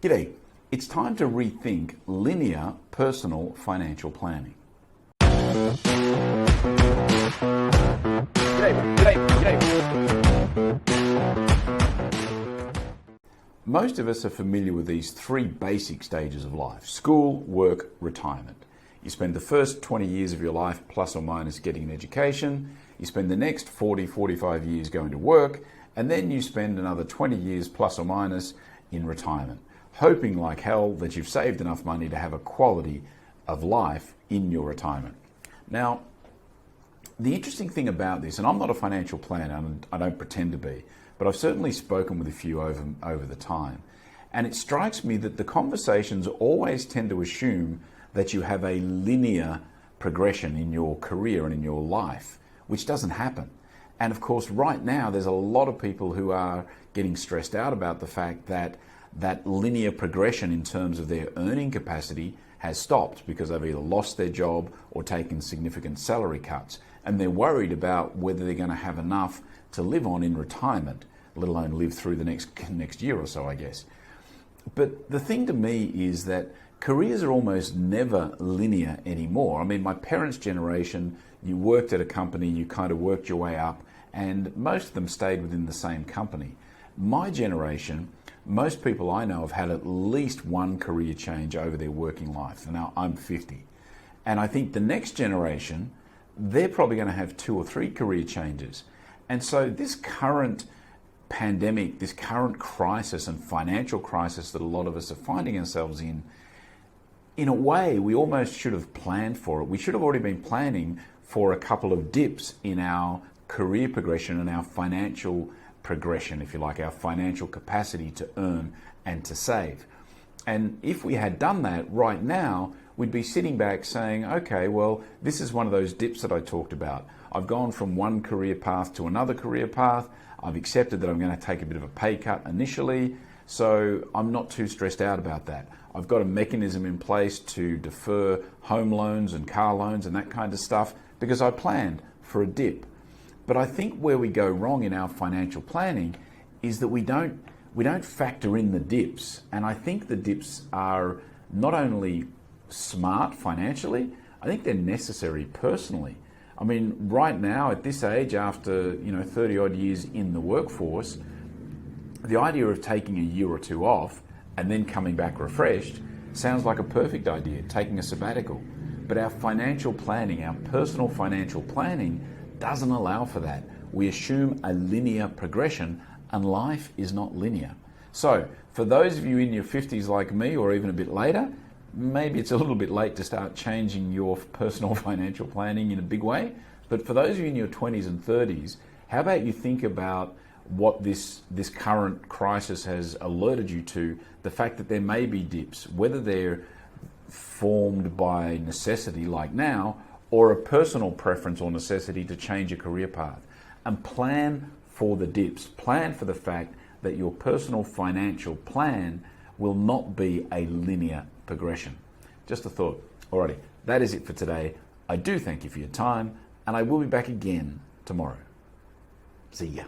G'day, it's time to rethink linear personal financial planning. Most of us are familiar with these three basic stages of life: school, work, retirement. You spend the first 20 years of your life plus or minus getting an education. You spend the next 40, 45 years going to work, and then you spend another 20 years plus or minus in retirement, hoping like hell that you've saved enough money to have a quality of life in your retirement. Now, the interesting thing about this, and I'm not a financial planner, and I don't pretend to be, but I've certainly spoken with a few over the time, and it strikes me that the conversations always tend to assume that you have a linear progression in your career and in your life, which doesn't happen. And of course, right now, there's a lot of people who are getting stressed out about the fact that that linear progression in terms of their earning capacity has stopped because they've either lost their job or taken significant salary cuts. And they're worried about whether they're going to have enough to live on in retirement, let alone live through the next year or so, I guess. But the thing to me is that careers are almost never linear anymore. I mean, my parents' generation, you worked at a company, you kind of worked your way up, and most of them stayed within the same company. My generation, most people I know have had at least one career change over their working life. Now, I'm 50. And I think the next generation, they're probably going to have 2 or 3 career changes. And so this current pandemic, this current crisis and financial crisis that a lot of us are finding ourselves in a way, we almost should have planned for it. We should have already been planning for a couple of dips in our career progression and our financial progression, if you like, our financial capacity to earn and to save. And if we had done that right now, we'd be sitting back saying, okay, well, this is one of those dips that I talked about. I've gone from one career path to another career path. I've accepted that I'm going to take a bit of a pay cut initially, so I'm not too stressed out about that. I've got a mechanism in place to defer home loans and car loans and that kind of stuff because I planned for a dip. But I think where we go wrong in our financial planning is that we don't factor in the dips. And I think the dips are not only smart financially, I think they're necessary personally. I mean, right now at this age, after 30 odd years in the workforce, the idea of taking a year or two off and then coming back refreshed sounds like a perfect idea, taking a sabbatical. But our financial planning, our personal financial planning, doesn't allow for that. We assume a linear progression, and life is not linear. So for those of you in your 50s like me, or even a bit later, maybe it's a little bit late to start changing your personal financial planning in a big way. But for those of you in your 20s and 30s, how about you think about what this current crisis has alerted you to, the fact that there may be dips, whether they're formed by necessity like now, or a personal preference or necessity to change a career path. And plan for the dips. Plan for the fact that your personal financial plan will not be a linear progression. Just a thought. Alrighty, that is it for today. I do thank you for your time, and I will be back again tomorrow. See ya.